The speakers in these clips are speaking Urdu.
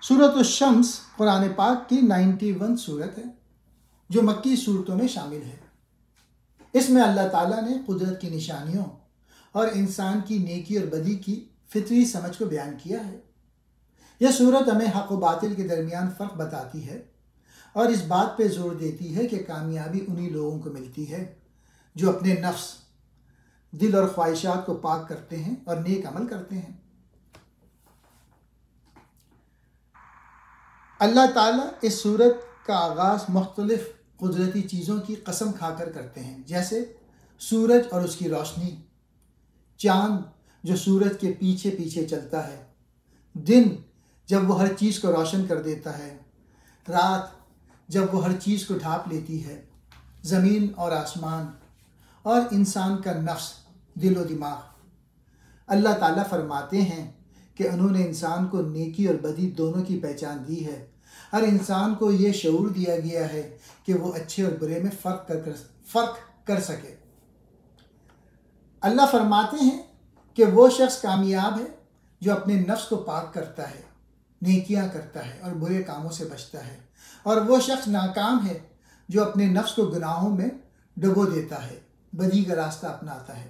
سورۃ الشمس قرآن پاک کی 91 سورت ہے جو مکی صورتوں میں شامل ہے۔ اس میں اللہ تعالیٰ نے قدرت کی نشانیوں اور انسان کی نیکی اور بدی کی فطری سمجھ کو بیان کیا ہے۔ یہ صورت ہمیں حق و باطل کے درمیان فرق بتاتی ہے اور اس بات پہ زور دیتی ہے کہ کامیابی انہی لوگوں کو ملتی ہے جو اپنے نفس، دل اور خواہشات کو پاک کرتے ہیں اور نیک عمل کرتے ہیں۔ اللہ تعالیٰ اس صورت کا آغاز مختلف قدرتی چیزوں کی قسم کھا کر کرتے ہیں، جیسے سورج اور اس کی روشنی، چاند جو سورج کے پیچھے پیچھے چلتا ہے، دن جب وہ ہر چیز کو روشن کر دیتا ہے، رات جب وہ ہر چیز کو ڈھانپ لیتی ہے، زمین اور آسمان، اور انسان کا نفس، دل و دماغ۔ اللہ تعالیٰ فرماتے ہیں کہ انہوں نے انسان کو نیکی اور بدی دونوں کی پہچان دی ہے۔ ہر انسان کو یہ شعور دیا گیا ہے کہ وہ اچھے اور برے میں فرق کر سکے۔ اللہ فرماتے ہیں کہ وہ شخص کامیاب ہے جو اپنے نفس کو پاک کرتا ہے، نیکیاں کرتا ہے اور برے کاموں سے بچتا ہے، اور وہ شخص ناکام ہے جو اپنے نفس کو گناہوں میں ڈبو دیتا ہے، بدی کا راستہ اپناتا ہے۔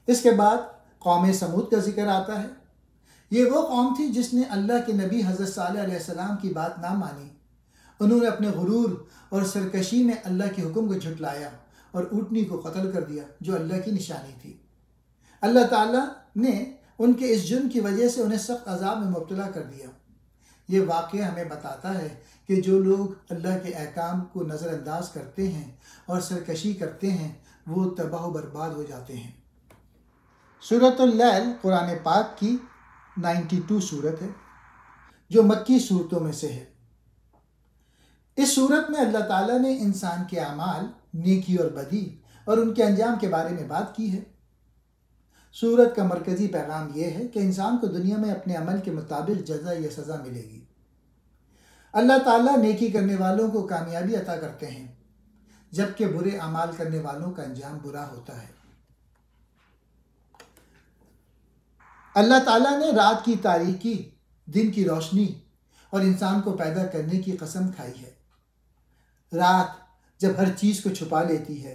اس کے بعد قوم سمود کا ذکر آتا ہے۔ یہ وہ قوم تھی جس نے اللہ کے نبی حضرت صالح علیہ السلام کی بات نہ مانی۔ انہوں نے اپنے غرور اور سرکشی میں اللہ کے حکم کو جھٹلایا اور اونٹنی کو قتل کر دیا جو اللہ کی نشانی تھی۔ اللہ تعالیٰ نے ان کے اس جرم کی وجہ سے انہیں سخت عذاب میں مبتلا کر دیا۔ یہ واقعہ ہمیں بتاتا ہے کہ جو لوگ اللہ کے احکام کو نظر انداز کرتے ہیں اور سرکشی کرتے ہیں وہ تباہ و برباد ہو جاتے ہیں۔ سورۃ اللیل قرآن پاک کی 92 سورت ہے جو مکی صورتوں میں سے ہے۔ اس صورت میں اللہ تعالیٰ نے انسان کے اعمال، نیکی اور بدی اور ان کے انجام کے بارے میں بات کی ہے۔ سورت کا مرکزی پیغام یہ ہے کہ انسان کو دنیا میں اپنے عمل کے مطابق جزا یا سزا ملے گی۔ اللہ تعالیٰ نیکی کرنے والوں کو کامیابی عطا کرتے ہیں جبکہ برے اعمال کرنے والوں کا انجام برا ہوتا ہے۔ اللہ تعالیٰ نے رات کی تاریکی، دن کی روشنی اور انسان کو پیدا کرنے کی قسم کھائی ہے۔ رات جب ہر چیز کو چھپا لیتی ہے،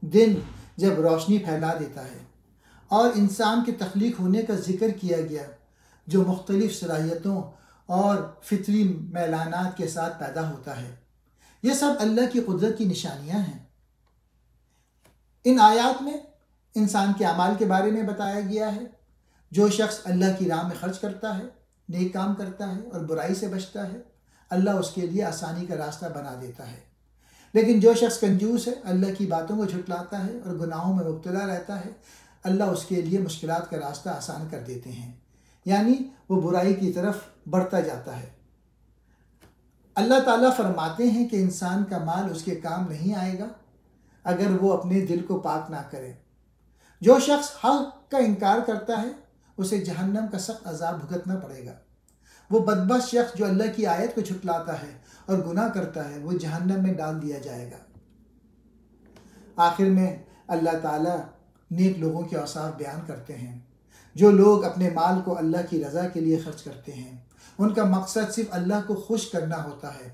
دن جب روشنی پھیلا دیتا ہے، اور انسان کے تخلیق ہونے کا ذکر کیا گیا جو مختلف صلاحیتوں اور فطری میلانات کے ساتھ پیدا ہوتا ہے۔ یہ سب اللہ کی قدرت کی نشانیاں ہیں۔ ان آیات میں انسان کے اعمال کے بارے میں بتایا گیا ہے۔ جو شخص اللہ کی راہ میں خرچ کرتا ہے، نیک کام کرتا ہے اور برائی سے بچتا ہے، اللہ اس کے لیے آسانی کا راستہ بنا دیتا ہے۔ لیکن جو شخص کنجوس ہے، اللہ کی باتوں کو جھٹلاتا ہے اور گناہوں میں مبتلا رہتا ہے، اللہ اس کے لیے مشکلات کا راستہ آسان کر دیتے ہیں، یعنی وہ برائی کی طرف بڑھتا جاتا ہے۔ اللہ تعالیٰ فرماتے ہیں کہ انسان کا مال اس کے کام نہیں آئے گا اگر وہ اپنے دل کو پاک نہ کرے۔ جو شخص حق کا انکار کرتا ہے اسے جہنم کا سخت عذاب بھگتنا پڑے گا۔ وہ بدبخت شخص جو اللہ کی آیت کو جھٹلاتا ہے اور گناہ کرتا ہے وہ جہنم میں ڈال دیا جائے گا۔ آخر میں اللہ تعالیٰ نیک لوگوں کے اوصاف بیان کرتے ہیں۔ جو لوگ اپنے مال کو اللہ کی رضا کے لیے خرچ کرتے ہیں، ان کا مقصد صرف اللہ کو خوش کرنا ہوتا ہے۔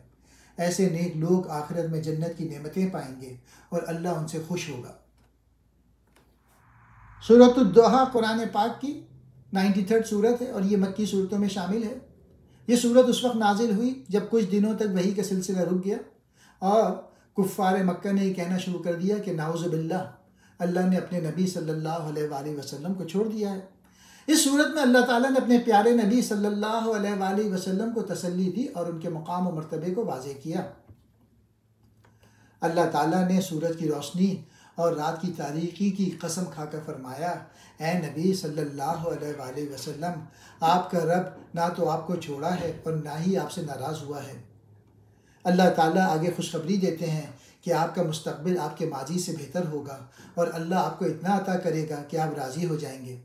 ایسے نیک لوگ آخرت میں جنت کی نعمتیں پائیں گے اور اللہ ان سے خوش ہوگا۔ سورۃ الضحیٰ قرآن پاک کی 93 سورت ہے اور یہ مکی صورتوں میں شامل ہے۔ یہ صورت اس وقت نازل ہوئی جب کچھ دنوں تک وحی کا سلسلہ رک گیا اور کفار مکہ نے یہ کہنا شروع کر دیا کہ نعوذ باللہ، اللہ نے اپنے نبی صلی اللہ علیہ وآلہ وسلم کو چھوڑ دیا ہے۔ اس صورت میں اللہ تعالیٰ نے اپنے پیارے نبی صلی اللہ علیہ وآلہ وسلم کو تسلی دی اور ان کے مقام و مرتبے کو واضح کیا۔ اللہ تعالیٰ نے سورج کی روشنی اور رات کی تاریکی کی قسم کھا کر فرمایا، اے نبی صلی اللہ علیہ وآلہ وسلم، آپ کا رب نہ تو آپ کو چھوڑا ہے اور نہ ہی آپ سے ناراض ہوا ہے۔ اللہ تعالیٰ آگے خوشخبری دیتے ہیں کہ آپ کا مستقبل آپ کے ماضی سے بہتر ہوگا اور اللہ آپ کو اتنا عطا کرے گا کہ آپ راضی ہو جائیں گے۔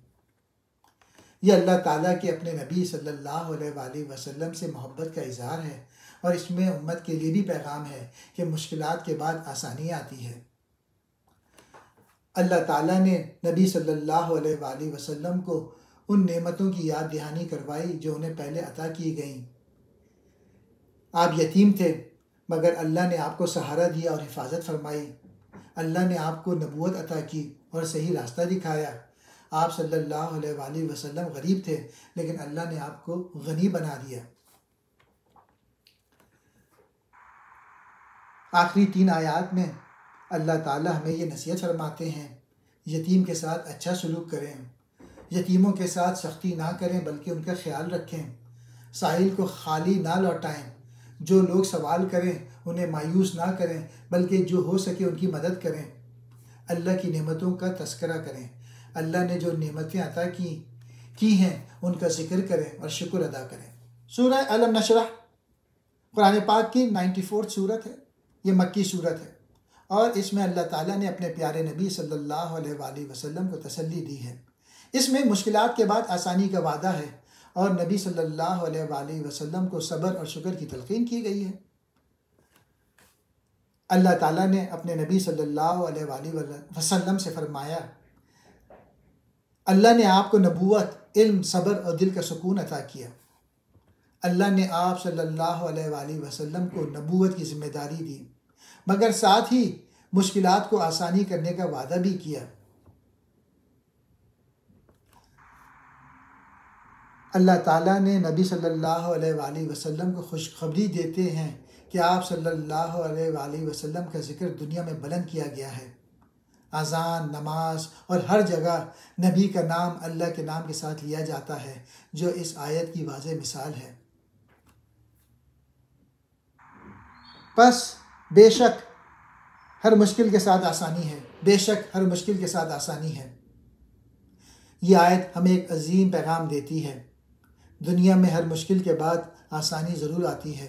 یہ اللہ تعالیٰ کے اپنے نبی صلی اللہ علیہ وآلہ وسلم سے محبت کا اظہار ہے اور اس میں امت کے لیے بھی پیغام ہے کہ مشکلات کے بعد آسانی آتی ہے۔ اللہ تعالیٰ نے نبی صلی اللہ علیہ وآلہ وسلم کو ان نعمتوں کی یاد دہانی کروائی جو انہیں پہلے عطا کی گئیں۔ آپ یتیم تھے مگر اللہ نے آپ کو سہارا دیا اور حفاظت فرمائی۔ اللہ نے آپ کو نبوت عطا کی اور صحیح راستہ دکھایا۔ آپ صلی اللہ علیہ وآلہ وسلم غریب تھے لیکن اللہ نے آپ کو غنی بنا دیا۔ آخری 3 آیات میں اللہ تعالی ہمیں یہ نصیحت فرماتے ہیں، یتیم کے ساتھ اچھا سلوک کریں، یتیموں کے ساتھ سختی نہ کریں بلکہ ان کا خیال رکھیں، سائل کو خالی نہ لوٹائیں، جو لوگ سوال کریں انہیں مایوس نہ کریں بلکہ جو ہو سکے ان کی مدد کریں، اللہ کی نعمتوں کا تذکرہ کریں، اللہ نے جو نعمتیں عطا کی ہیں ان کا ذکر کریں اور شکر ادا کریں۔ سورہ علم نشرح قرآن پاک کی 94 سورت ہے، یہ مکی سورت ہے اور اس میں اللہ تعالیٰ نے اپنے پیارے نبی صلی اللہ علیہ وآلہ وسلم کو تسلی دی ہے۔ اس میں مشکلات کے بعد آسانی کا وعدہ ہے اور نبی صلی اللہ علیہ وآلہ وسلم کو صبر اور شکر کی تلقین کی گئی ہے۔ اللہ تعالیٰ نے اپنے نبی صلی اللہ علیہ وآلہ وسلم سے فرمایا، اللہ نے آپ کو نبوت، علم، صبر اور دل کا سکون عطا کیا۔ اللہ نے آپ صلی اللہ علیہ وآلہ وسلم کو نبوت کی ذمہ داری دی مگر ساتھ ہی مشکلات کو آسانی کرنے کا وعدہ بھی کیا۔ اللہ تعالیٰ نے نبی صلی اللہ علیہ وآلہ وسلم کو خوشخبری دیتے ہیں کہ آپ صلی اللہ علیہ وآلہ وسلم کا ذکر دنیا میں بلند کیا گیا ہے۔ اذان، نماز اور ہر جگہ نبی کا نام اللہ کے نام کے ساتھ لیا جاتا ہے، جو اس آیت کی واضح مثال ہے۔ پس بے شک ہر مشکل کے ساتھ آسانی ہے، بے شک ہر مشکل کے ساتھ آسانی ہے۔ یہ آیت ہمیں ایک عظیم پیغام دیتی ہے۔ دنیا میں ہر مشکل کے بعد آسانی ضرور آتی ہے۔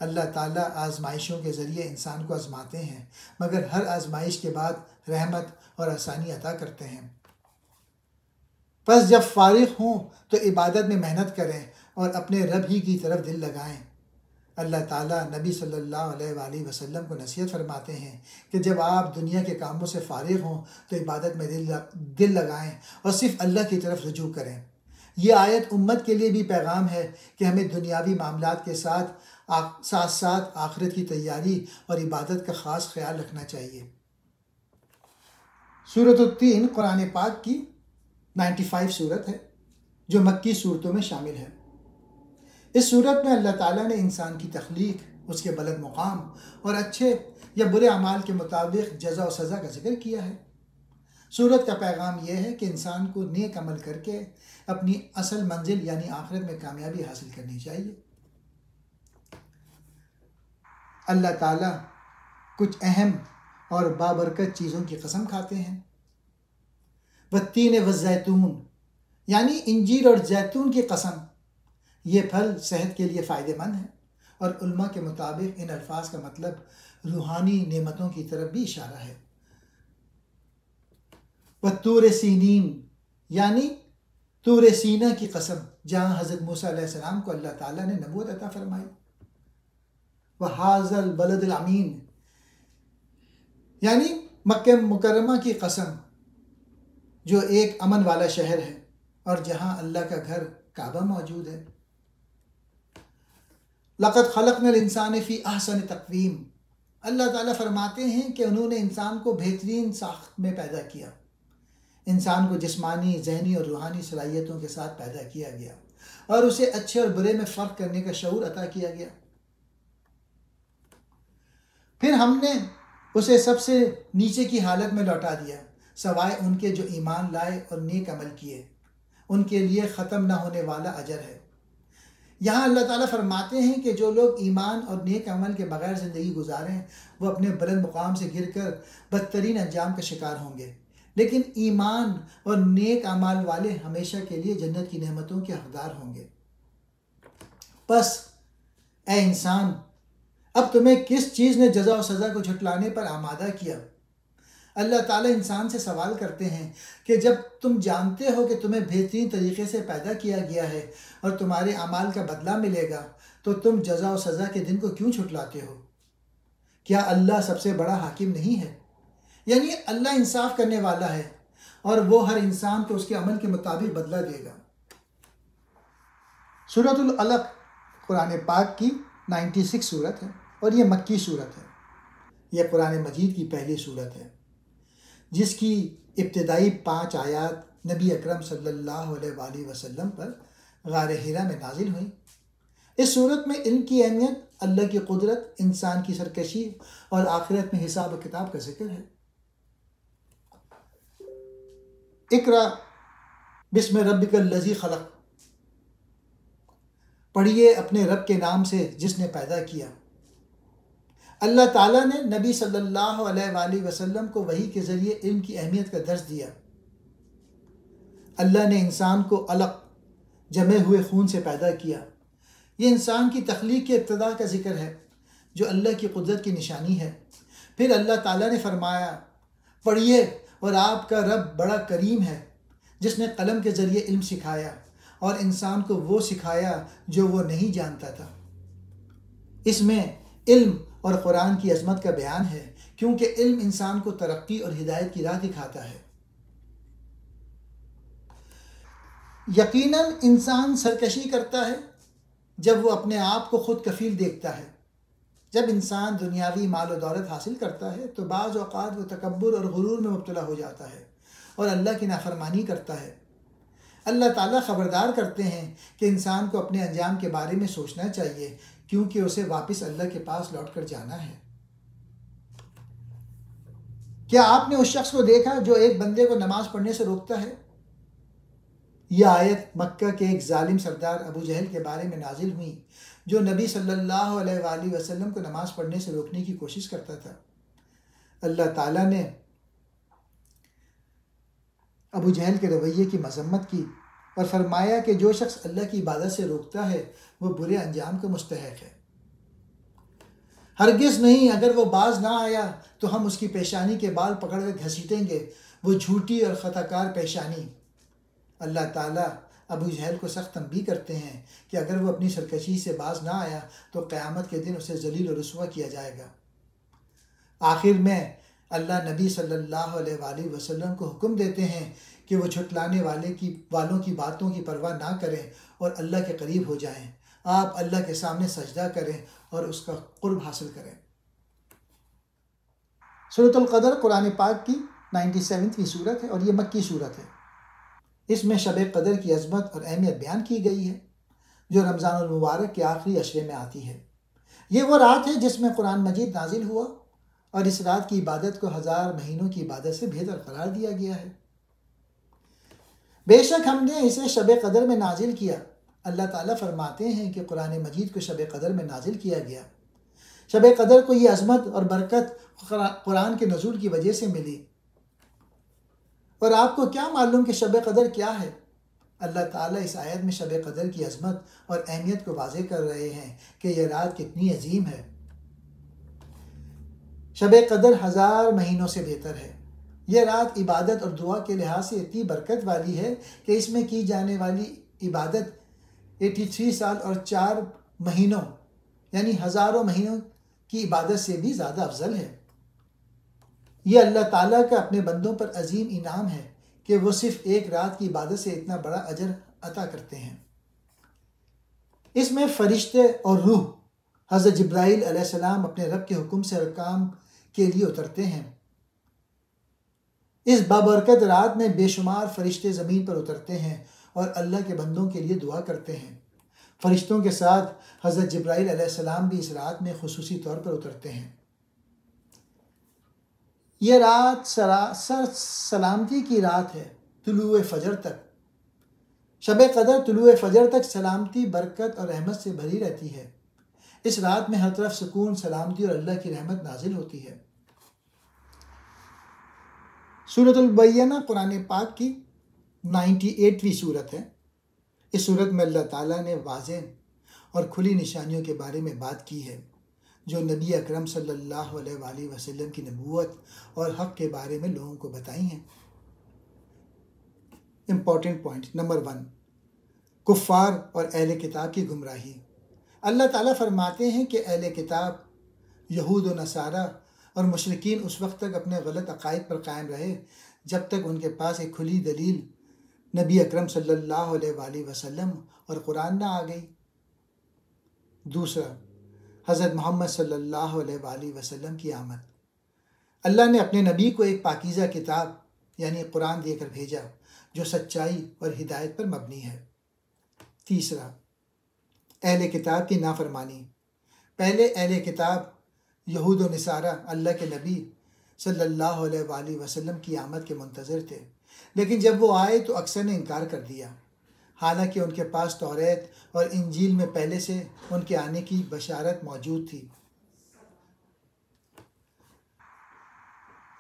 اللہ تعالیٰ آزمائشوں کے ذریعے انسان کو آزماتے ہیں مگر ہر آزمائش کے بعد رحمت اور آسانی عطا کرتے ہیں۔ پس جب فارغ ہوں تو عبادت میں محنت کریں اور اپنے رب ہی کی طرف دل لگائیں۔ اللہ تعالیٰ نبی صلی اللہ علیہ وآلہ وسلم کو نصیحت فرماتے ہیں کہ جب آپ دنیا کے کاموں سے فارغ ہوں تو عبادت میں دل لگائیں اور صرف اللہ کی طرف رجوع کریں۔ یہ آیت امت کے لیے بھی پیغام ہے کہ ہمیں دنیاوی معاملات کے ساتھ ساتھ آخرت کی تیاری اور عبادت کا خاص خیال رکھنا چاہیے۔ سورۃ التین قرآن پاک کی 95 سورت ہے جو مکی صورتوں میں شامل ہے۔ اس صورت میں اللہ تعالیٰ نے انسان کی تخلیق، اس کے بلند مقام اور اچھے یا برے اعمال کے مطابق جزا و سزا کا ذکر کیا ہے۔ صورت کا پیغام یہ ہے کہ انسان کو نیک عمل کر کے اپنی اصل منزل یعنی آخرت میں کامیابی حاصل کرنی چاہیے۔ اللہ تعالیٰ کچھ اہم اور بابرکت چیزوں کی قسم کھاتے ہیں۔ والتین والزیتون یعنی انجیر اور زیتون کی قسم، یہ پھل صحت کے لیے فائدہ مند ہے اور علماء کے مطابق ان الفاظ کا مطلب روحانی نعمتوں کی طرف بھی اشارہ ہے۔ والطور سینین یعنی طور سینہ کی قسم، جہاں حضرت موسیٰ علیہ السلام کو اللہ تعالیٰ نے نبوت عطا فرمائی۔ وَهَٰذَا الْبَلَدِ الْأَمِينِ یعنی مکہ مکرمہ کی قسم، جو ایک امن والا شہر ہے اور جہاں اللہ کا گھر کعبہ موجود ہے۔ لَقَدْ خَلَقْنَا الْإِنسَانَ فِي أَحْسَنِ تَقْوِيمٍ اللہ تعالیٰ فرماتے ہیں کہ انہوں نے انسان کو بہترین ساخت میں پیدا کیا۔ انسان کو جسمانی، ذہنی اور روحانی صلاحیتوں کے ساتھ پیدا کیا گیا اور اسے اچھے اور برے میں فرق کرنے کا شعور عطا کیا گیا۔ پھر ہم نے اسے سب سے نیچے کی حالت میں لوٹا دیا، سوائے ان کے جو ایمان لائے اور نیک عمل کیے، ان کے لیے ختم نہ ہونے والا اجر ہے۔ یہاں اللہ تعالیٰ فرماتے ہیں کہ جو لوگ ایمان اور نیک عمل کے بغیر زندگی گزاریں وہ اپنے بلند مقام سے گر کر بدترین انجام کا شکار ہوں گے، لیکن ایمان اور نیک اعمال والے ہمیشہ کے لیے جنت کی نعمتوں کے حقدار ہوں گے۔ پس اے انسان، اب تمہیں کس چیز نے جزا و سزا کو جھٹلانے پر آمادہ کیا؟ اللہ تعالیٰ انسان سے سوال کرتے ہیں کہ جب تم جانتے ہو کہ تمہیں بہترین طریقے سے پیدا کیا گیا ہے اور تمہارے اعمال کا بدلہ ملے گا تو تم جزا و سزا کے دن کو کیوں جھٹلاتے ہو؟ کیا اللہ سب سے بڑا حاکم نہیں ہے؟ یعنی اللہ انصاف کرنے والا ہے اور وہ ہر انسان کو اس کے عمل کے مطابق بدلہ دے گا۔ سورۃ العلق قرآن پاک کی 96 صورت ہے اور یہ مکی صورت ہے۔ یہ قرآن مجید کی پہلی صورت ہے جس کی ابتدائی 5 آیات نبی اکرم صلی اللہ علیہ وآلہ وسلم پر غار حرا میں نازل ہوئیں۔ اس صورت میں علم کی اہمیت، اللہ کی قدرت، انسان کی سرکشی اور آخرت میں حساب و کتاب کا ذکر ہے۔ اقرا بسم ربک الذی خلق، پڑھیے اپنے رب کے نام سے جس نے پیدا کیا۔ اللہ تعالیٰ نے نبی صلی اللہ علیہ وآلہ وسلم کو وحی کے ذریعے علم کی اہمیت کا درس دیا۔ اللہ نے انسان کو علق جمے ہوئے خون سے پیدا کیا۔ یہ انسان کی تخلیق کے ابتدا کا ذکر ہے جو اللہ کی قدرت کی نشانی ہے۔ پھر اللہ تعالیٰ نے فرمایا، پڑھیے اور آپ کا رب بڑا کریم ہے جس نے قلم کے ذریعے علم سکھایا اور انسان کو وہ سکھایا جو وہ نہیں جانتا تھا۔ اس میں علم اور قرآن کی عظمت کا بیان ہے کیونکہ علم انسان کو ترقی اور ہدایت کی راہ دکھاتا ہے۔ یقیناً انسان سرکشی کرتا ہے جب وہ اپنے آپ کو خود کفیل دیکھتا ہے۔ جب انسان دنیاوی مال و دولت حاصل کرتا ہے تو بعض اوقات وہ تکبر اور غرور میں مبتلا ہو جاتا ہے اور اللہ کی نافرمانی کرتا ہے۔ اللہ تعالیٰ خبردار کرتے ہیں کہ انسان کو اپنے انجام کے بارے میں سوچنا چاہیے کیونکہ اسے واپس اللہ کے پاس لوٹ کر جانا ہے۔ کیا آپ نے اس شخص کو دیکھا جو ایک بندے کو نماز پڑھنے سے روکتا ہے؟ یہ آیت مکہ کے ایک ظالم سردار ابو جہل کے بارے میں نازل ہوئی جو نبی صلی اللہ علیہ وآلہ وسلم کو نماز پڑھنے سے روکنے کی کوشش کرتا تھا۔ اللہ تعالیٰ نے ابو جہل کے رویے کی مذمت کی اور فرمایا کہ جو شخص اللہ کی عبادت سے روکتا ہے وہ برے انجام کا مستحق ہے۔ ہرگز نہیں، اگر وہ باز نہ آیا تو ہم اس کی پیشانی کے بال پکڑ کر گھسیٹیں گے، وہ جھوٹی اور خطا کار پیشانی۔ اللہ تعالیٰ ابو جہل کو سخت تنبیہ کرتے ہیں کہ اگر وہ اپنی سرکشی سے باز نہ آیا تو قیامت کے دن اسے ذلیل و رسوا کیا جائے گا۔ آخر میں اللہ نبی صلی اللہ علیہ وآلہ وسلم کو حکم دیتے ہیں کہ وہ جھٹلانے والوں کی باتوں کی پرواہ نہ کریں اور اللہ کے قریب ہو جائیں۔ آپ اللہ کے سامنے سجدہ کریں اور اس کا قرب حاصل کریں۔ سورۃ القدر قرآن پاک کی 97ویں صورت ہے اور یہ مکی صورت ہے۔ اس میں شب قدر کی عظمت اور اہمیت بیان کی گئی ہے جو رمضان المبارک کے آخری عشرے میں آتی ہے۔ یہ وہ رات ہے جس میں قرآن مجید نازل ہوا اور اس رات کی عبادت کو 1000 مہینوں کی عبادت سے بہتر قرار دیا گیا ہے۔ بے شک ہم نے اسے شب قدر میں نازل کیا۔ اللہ تعالیٰ فرماتے ہیں کہ قرآن مجید کو شب قدر میں نازل کیا گیا۔ شب قدر کو یہ عظمت اور برکت قرآن کے نزول کی وجہ سے ملی۔ اور آپ کو کیا معلوم کہ شب قدر کیا ہے؟ اللہ تعالیٰ اس آیت میں شب قدر کی عظمت اور اہمیت کو واضح کر رہے ہیں کہ یہ رات کتنی عظیم ہے۔ شب قدر 1000 مہینوں سے بہتر ہے۔ یہ رات عبادت اور دعا کے لحاظ سے اتنی برکت والی ہے کہ اس میں کی جانے والی عبادت 83 سال اور 4 مہینوں یعنی ہزاروں مہینوں کی عبادت سے بھی زیادہ افضل ہے۔ یہ اللہ تعالیٰ کا اپنے بندوں پر عظیم انعام ہے کہ وہ صرف ایک رات کی عبادت سے اتنا بڑا اجر عطا کرتے ہیں۔ اس میں فرشتے اور روح حضرت جبرائیل علیہ السلام اپنے رب کے حکم سے ہر کام کے لیے اترتے ہیں۔ اس بابرکت رات میں بے شمار فرشتے زمین پر اترتے ہیں اور اللہ کے بندوں کے لیے دعا کرتے ہیں۔ فرشتوں کے ساتھ حضرت جبرائیل علیہ السلام بھی اس رات میں خصوصی طور پر اترتے ہیں۔ یہ رات سراسر سلامتی کی رات ہے طلوع فجر تک۔ شب قدر طلوع فجر تک سلامتی، برکت اور رحمت سے بھری رہتی ہے۔ اس رات میں ہر طرف سکون، سلامتی اور اللہ کی رحمت نازل ہوتی ہے۔ سورۃ البینہ قرآن پاک کی 98ویں صورت ہے۔ اس صورت میں اللہ تعالیٰ نے واضح اور کھلی نشانیوں کے بارے میں بات کی ہے جو نبی اکرم صلی اللہ علیہ وآلہ وسلم کی نبوت اور حق کے بارے میں لوگوں کو بتائی ہیں۔ امپورٹنٹ پوائنٹ نمبر 1، کفار اور اہل کتاب کی گمراہی۔ اللہ تعالیٰ فرماتے ہیں کہ اہل کتاب، یہود و نصارہ اور مشرکین اس وقت تک اپنے غلط عقائد پر قائم رہے جب تک ان کے پاس ایک کھلی دلیل نبی اکرم صلی اللہ علیہ وآلہ وسلم اور قرآن نہ آ گئی۔ دوسرا، حضرت محمد صلی اللہ علیہ وآلہ وسلم کی آمد۔ اللہ نے اپنے نبی کو ایک پاکیزہ کتاب یعنی قرآن دے کر بھیجا جو سچائی اور ہدایت پر مبنی ہے۔ تیسرا، اہل کتاب کی نافرمانی۔ پہلے اہل کتاب یہود و نصارہ اللہ کے نبی صلی اللہ علیہ وآلہ وسلم کی آمد کے منتظر تھے، لیکن جب وہ آئے تو اکثر نے انکار کر دیا، حالانکہ ان کے پاس توریت اور انجیل میں پہلے سے ان کے آنے کی بشارت موجود تھی۔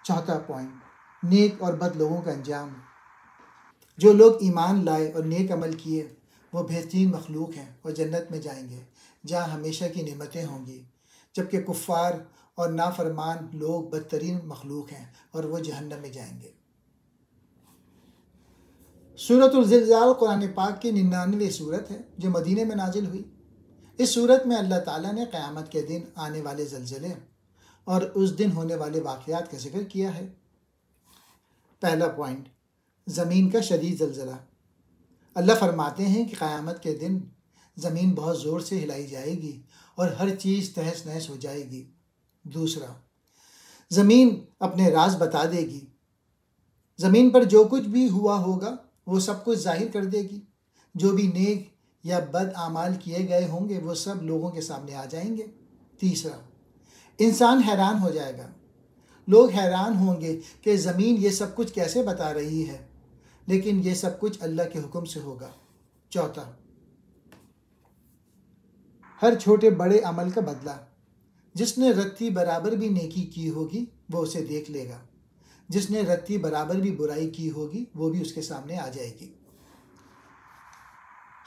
چوتھا پوائنٹ، نیک اور بد لوگوں کا انجام۔ جو لوگ ایمان لائے اور نیک عمل کیے وہ بہترین مخلوق ہیں اور جنت میں جائیں گے جہاں ہمیشہ کی نعمتیں ہوں گی، جبکہ کفار اور نافرمان لوگ بدترین مخلوق ہیں اور وہ جہنم میں جائیں گے۔ سورۃ الزلزال قرآن پاک کی 99ویں سورت ہے جو مدینے میں نازل ہوئی۔ اس سورت میں اللہ تعالیٰ نے قیامت کے دن آنے والے زلزلے اور اس دن ہونے والے واقعات کا ذکر کیا ہے۔ پہلا پوائنٹ، زمین کا شدید زلزلہ۔ اللہ فرماتے ہیں کہ قیامت کے دن زمین بہت زور سے ہلائی جائے گی اور ہر چیز تہس نہس ہو جائے گی۔ دوسرا، زمین اپنے راز بتا دے گی۔ زمین پر جو کچھ بھی ہوا ہوگا وہ سب کچھ ظاہر کر دے گی۔ جو بھی نیک یا بد اعمال کیے گئے ہوں گے وہ سب لوگوں کے سامنے آ جائیں گے۔ تیسرا، انسان حیران ہو جائے گا۔ لوگ حیران ہوں گے کہ زمین یہ سب کچھ کیسے بتا رہی ہے، لیکن یہ سب کچھ اللہ کے حکم سے ہوگا۔ چوتھا، ہر چھوٹے بڑے عمل کا بدلہ۔ جس نے رتی برابر بھی نیکی کی ہوگی وہ اسے دیکھ لے گا، جس نے رتی برابر بھی برائی کی ہوگی وہ بھی اس کے سامنے آ جائے گی۔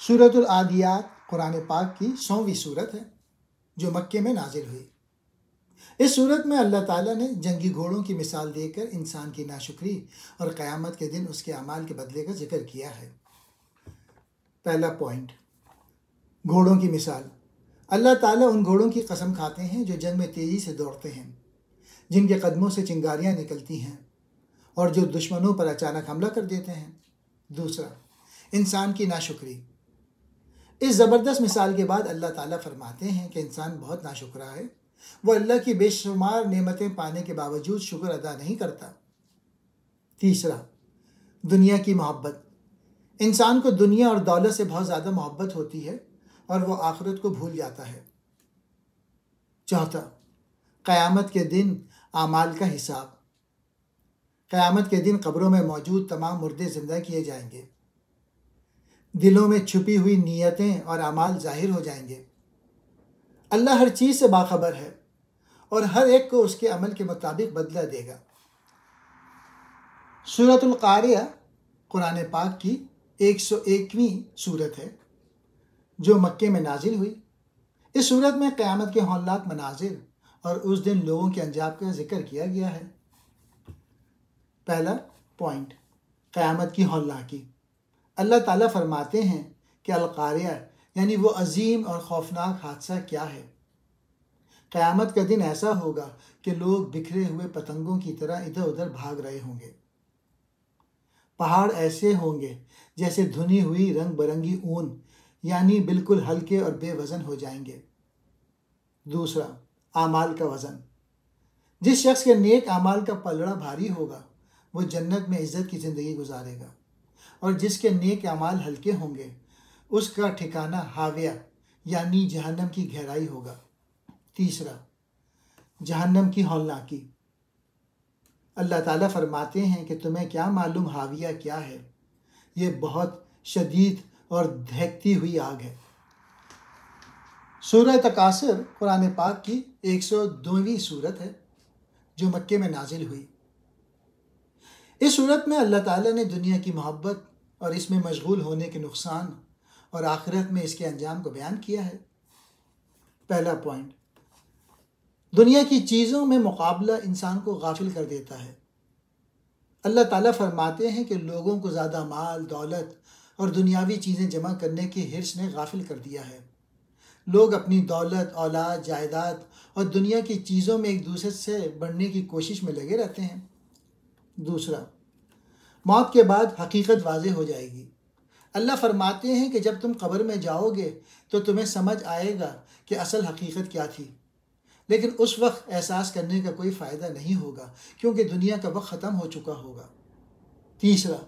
سورۃ العادیات قرآن پاک کی 100ویں سورت ہے جو مکے میں نازل ہوئی۔ اس سورت میں اللہ تعالیٰ نے جنگی گھوڑوں کی مثال دے کر انسان کی ناشکری اور قیامت کے دن اس کے اعمال کے بدلے کا ذکر کیا ہے۔ پہلا پوائنٹ، گھوڑوں کی مثال۔ اللہ تعالیٰ ان گھوڑوں کی قسم کھاتے ہیں جو جنگ میں تیزی سے دوڑتے ہیں، جن کے قدموں سے چنگاریاں نکلتی ہیں اور جو دشمنوں پر اچانک حملہ کر دیتے ہیں۔ دوسرا، انسان کی ناشکری۔ اس زبردست مثال کے بعد اللہ تعالیٰ فرماتے ہیں کہ انسان بہت ناشکرا ہے، وہ اللہ کی بے شمار نعمتیں پانے کے باوجود شکر ادا نہیں کرتا۔ تیسرا، دنیا کی محبت۔ انسان کو دنیا اور دولت سے بہت زیادہ محبت ہوتی ہے اور وہ آخرت کو بھول جاتا ہے۔ چوتھا، قیامت کے دن اعمال کا حساب۔ قیامت کے دن قبروں میں موجود تمام مردے زندہ کیے جائیں گے، دلوں میں چھپی ہوئی نیتیں اور اعمال ظاہر ہو جائیں گے۔ اللہ ہر چیز سے باخبر ہے اور ہر ایک کو اس کے عمل کے مطابق بدلہ دے گا۔ سورۃ القاریہ قرآن پاک کی 101ویں سورت ہے جو مکے میں نازل ہوئی۔ اس سورت میں قیامت کے ہولناک مناظر اور اس دن لوگوں کے انجام کا ذکر کیا گیا ہے۔ پہلا پوائنٹ، قیامت کی ہولناکی۔ اللہ تعالیٰ فرماتے ہیں کہ القاریہ یعنی وہ عظیم اور خوفناک حادثہ کیا ہے۔ قیامت کا دن ایسا ہوگا کہ لوگ بکھرے ہوئے پتنگوں کی طرح ادھر ادھر بھاگ رہے ہوں گے۔ پہاڑ ایسے ہوں گے جیسے دھنی ہوئی رنگ برنگی اون، یعنی بالکل ہلکے اور بے وزن ہو جائیں گے۔ دوسرا، اعمال کا وزن۔ جس شخص کے نیک اعمال کا پلڑا بھاری ہوگا وہ جنت میں عزت کی زندگی گزارے گا، اور جس کے نیک اعمال ہلکے ہوں گے اس کا ٹھکانہ ہاویہ یعنی جہنم کی گہرائی ہوگا۔ تیسرا، جہنم کی ہولناکی۔ اللہ تعالیٰ فرماتے ہیں کہ تمہیں کیا معلوم ہاویہ کیا ہے، یہ بہت شدید اور دہکتی ہوئی آگ ہے۔ سورہ تکاثر قرآن پاک کی 102ویں سورت ہے جو مکے میں نازل ہوئی۔ اس سورت میں اللہ تعالیٰ نے دنیا کی محبت اور اس میں مشغول ہونے کے نقصان اور آخرت میں اس کے انجام کو بیان کیا ہے۔ پہلا پوائنٹ، دنیا کی چیزوں میں مقابلہ انسان کو غافل کر دیتا ہے۔ اللہ تعالیٰ فرماتے ہیں کہ لوگوں کو زیادہ مال، دولت اور دنیاوی چیزیں جمع کرنے کے حرص نے غافل کر دیا ہے۔ لوگ اپنی دولت، اولاد، جائیداد اور دنیا کی چیزوں میں ایک دوسرے سے بڑھنے کی کوشش میں لگے رہتے ہیں۔ دوسرا، موت کے بعد حقیقت واضح ہو جائے گی۔ اللہ فرماتے ہیں کہ جب تم قبر میں جاؤ گے تو تمہیں سمجھ آئے گا کہ اصل حقیقت کیا تھی، لیکن اس وقت احساس کرنے کا کوئی فائدہ نہیں ہوگا کیونکہ دنیا کا وقت ختم ہو چکا ہوگا۔ تیسرا،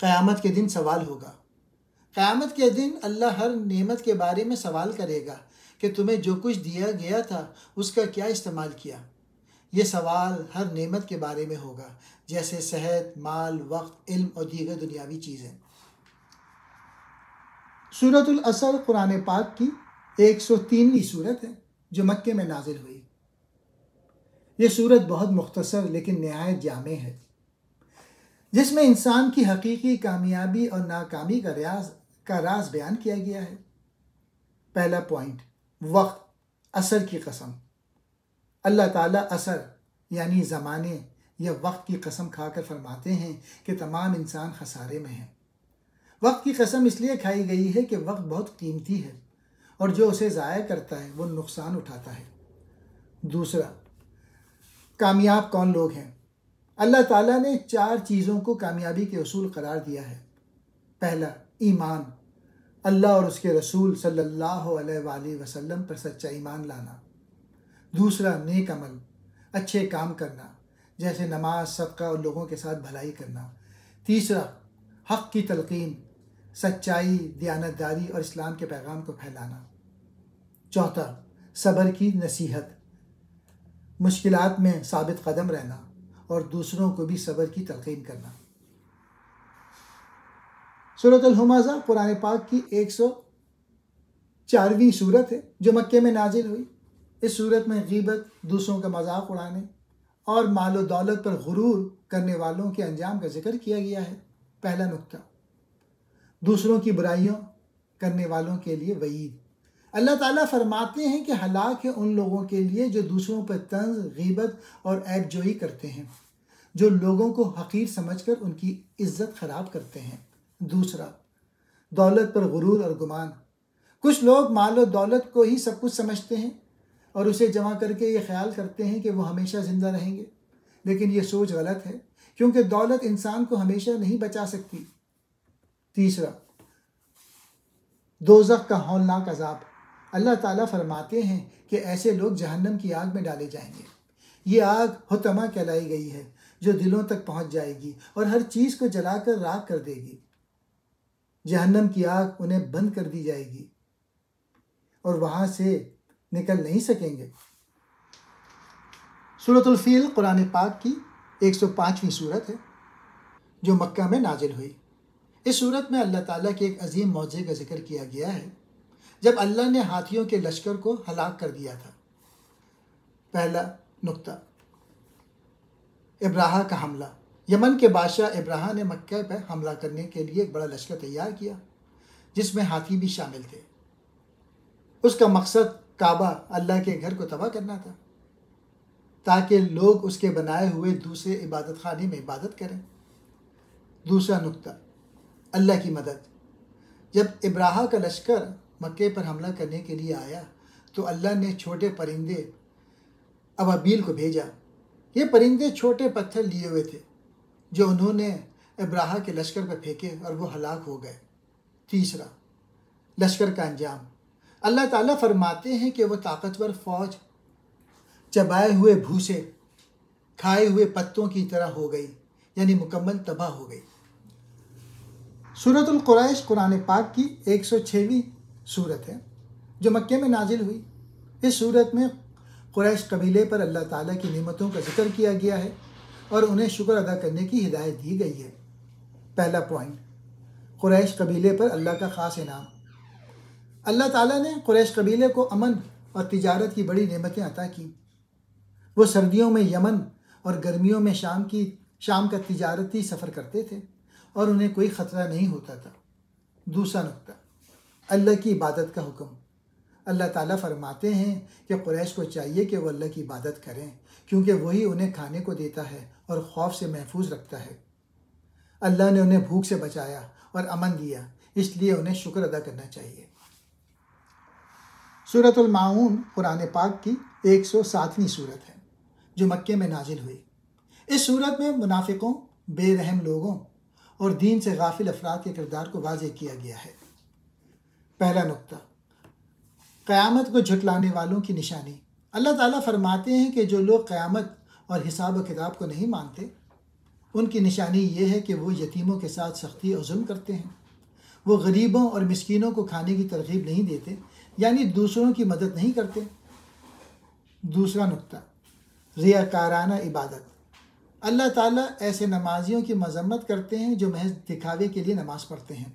قیامت کے دن سوال ہوگا۔ قیامت کے دن اللہ ہر نعمت کے بارے میں سوال کرے گا کہ تمہیں جو کچھ دیا گیا تھا اس کا کیا استعمال کیا۔ یہ سوال ہر نعمت کے بارے میں ہوگا، جیسے صحت، مال، وقت، علم اور دیگر دنیاوی چیزیں۔ سورۃ العصر قرآن پاک کی 103ویں سورت ہے جو مکے میں نازل ہوئی۔ یہ سورت بہت مختصر لیکن نہایت جامع ہے، جس میں انسان کی حقیقی کامیابی اور ناکامی کا راز بیان کیا گیا ہے۔ پہلا پوائنٹ، وقت، عصر کی قسم۔ اللہ تعالیٰ عصر یعنی زمانے یا وقت کی قسم کھا کر فرماتے ہیں کہ تمام انسان خسارے میں ہیں۔ وقت کی قسم اس لیے کھائی گئی ہے کہ وقت بہت قیمتی ہے اور جو اسے ضائع کرتا ہے وہ نقصان اٹھاتا ہے۔ دوسرا، کامیاب کون لوگ ہیں؟ اللہ تعالیٰ نے 4 چیزوں کو کامیابی کے اصول قرار دیا ہے۔ پہلا، ایمان، اللہ اور اس کے رسول صلی اللہ علیہ وآلہ وسلم پر سچا ایمان لانا۔ دوسرا، نیک عمل، اچھے کام کرنا جیسے نماز، صدقہ اور لوگوں کے ساتھ بھلائی کرنا۔ تیسرا، حق کی تلقین، سچائی، دیانتداری اور اسلام کے پیغام کو پھیلانا۔ چوتھا، صبر کی نصیحت، مشکلات میں ثابت قدم رہنا اور دوسروں کو بھی صبر کی تلقین کرنا۔ سورۃ الہمزہ قرآن پاک کی 104ویں سورت ہے جو مکے میں نازل ہوئی۔ اس سورت میں غیبت، دوسروں کا مذاق اڑانے اور مال و دولت پر غرور کرنے والوں کے انجام کا ذکر کیا گیا ہے۔ پہلا نکتہ، دوسروں کی برائیوں کرنے والوں کے لیے وعید۔ اللہ تعالیٰ فرماتے ہیں کہ ہلاک ہے ان لوگوں کے لیے جو دوسروں پر طنز، غیبت اور عیب جوئی کرتے ہیں، جو لوگوں کو حقیر سمجھ کر ان کی عزت خراب کرتے ہیں۔ دوسرا، دولت پر غرور اور گمان۔ کچھ لوگ مال و دولت کو ہی سب کچھ سمجھتے ہیں اور اسے جمع کر کے یہ خیال کرتے ہیں کہ وہ ہمیشہ زندہ رہیں گے، لیکن یہ سوچ غلط ہے کیونکہ دولت انسان کو ہمیشہ نہیں بچا سکتی۔ تیسرا، دوزخ کا ہولناک عذاب۔ اللہ تعالیٰ فرماتے ہیں کہ ایسے لوگ جہنم کی آگ میں ڈالے جائیں گے۔ یہ آگ حطمہ کہلائی گئی ہے جو دلوں تک پہنچ جائے گی اور ہر چیز کو جلا کر راکھ کر دے گی۔ جہنم کی آگ انہیں بند کر دی جائے گی اور وہاں سے نکل نہیں سکیں گے۔ سورۃ الفیل قرآن پاک کی 105ویں سورت ہے جو مکہ میں نازل ہوئی۔ اس سورت میں اللہ تعالیٰ کے ایک عظیم معجزے کا ذکر کیا گیا ہے جب اللہ نے ہاتھیوں کے لشکر کو ہلاک کر دیا تھا۔ پہلا نکتہ، ابراہہ کا حملہ۔ یمن کے بادشاہ ابراہہ نے مکہ پر حملہ کرنے کے لیے ایک بڑا لشکر تیار کیا جس میں ہاتھی بھی شامل تھے۔ اس کا مقصد کعبہ، اللہ کے گھر کو تباہ کرنا تھا تاکہ لوگ اس کے بنائے ہوئے دوسرے عبادت خانے میں عبادت کریں۔ دوسرا نکتہ، اللہ کی مدد۔ جب ابراہہ کا لشکر مکے پر حملہ کرنے کے لیے آیا تو اللہ نے چھوٹے پرندے ابابیل کو بھیجا۔ یہ پرندے چھوٹے پتھر لیے ہوئے تھے جو انہوں نے ابراہہ کے لشکر پر پھینکے اور وہ ہلاک ہو گئے۔ تیسرا، لشکر کا انجام۔ اللہ تعالیٰ فرماتے ہیں کہ وہ طاقتور فوج چبائے ہوئے بھوسے، کھائے ہوئے پتوں کی طرح ہو گئی، یعنی مکمل تباہ ہو گئی۔ سورۃ القریش قرآن پاک کی 106ویں سورت ہے جو مکے میں نازل ہوئی۔ اس سورت میں قریش قبیلے پر اللہ تعالیٰ کی نعمتوں کا ذکر کیا گیا ہے اور انہیں شکر ادا کرنے کی ہدایت دی گئی ہے۔ پہلا پوائنٹ، قریش قبیلے پر اللہ کا خاص انعام۔ اللہ تعالیٰ نے قریش قبیلے کو امن اور تجارت کی بڑی نعمتیں عطا کی۔ وہ سردیوں میں یمن اور گرمیوں میں شام کا تجارتی سفر کرتے تھے اور انہیں کوئی خطرہ نہیں ہوتا تھا۔ دوسرا نکتہ، اللہ کی عبادت کا حکم۔ اللہ تعالیٰ فرماتے ہیں کہ قریش کو چاہیے کہ وہ اللہ کی عبادت کریں کیونکہ وہی انہیں کھانے کو دیتا ہے اور خوف سے محفوظ رکھتا ہے۔ اللہ نے انہیں بھوک سے بچایا اور امن دیا، اس لیے انہیں شکر ادا کرنا چاہیے۔ سورۃ الماعون قرآن پاک کی 107ویں سورت ہے جو مکے میں نازل ہوئی۔ اس سورت میں منافقوں بے رحم لوگوں اور دین سے غافل افراد کے کردار کو واضح کیا گیا ہے۔ پہلا نقطہ، قیامت کو جھٹلانے والوں کی نشانی۔ اللہ تعالیٰ فرماتے ہیں کہ جو لوگ قیامت اور حساب و کتاب کو نہیں مانتے، ان کی نشانی یہ ہے کہ وہ یتیموں کے ساتھ سختی اور ظلم کرتے ہیں، وہ غریبوں اور مسکینوں کو کھانے کی ترغیب نہیں دیتے، یعنی دوسروں کی مدد نہیں کرتے۔ دوسرا نقطہ، ریاکارانہ عبادت۔ اللہ تعالیٰ ایسے نمازیوں کی مذمت کرتے ہیں جو محض دکھاوے کے لیے نماز پڑھتے ہیں،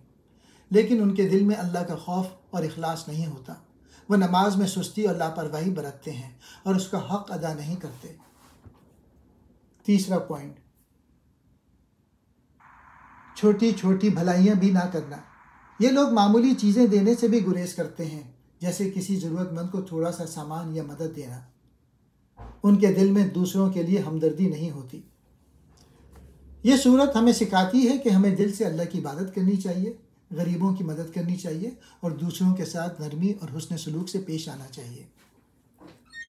لیکن ان کے دل میں اللہ کا خوف اور اخلاص نہیں ہوتا۔ وہ نماز میں سستی اور لاپرواہی برتتے ہیں اور اس کا حق ادا نہیں کرتے۔ تیسرا پوائنٹ، چھوٹی چھوٹی بھلائیاں بھی نہ کرنا۔ یہ لوگ معمولی چیزیں دینے سے بھی گریز کرتے ہیں، جیسے کسی ضرورت مند کو تھوڑا سا سامان یا مدد دینا۔ ان کے دل میں دوسروں کے لیے ہمدردی نہیں ہوتی۔ یہ صورت ہمیں سکھاتی ہے کہ ہمیں دل سے اللہ کی عبادت کرنی چاہیے، غریبوں کی مدد کرنی چاہیے اور دوسروں کے ساتھ نرمی اور حسن سلوک سے پیش آنا چاہیے۔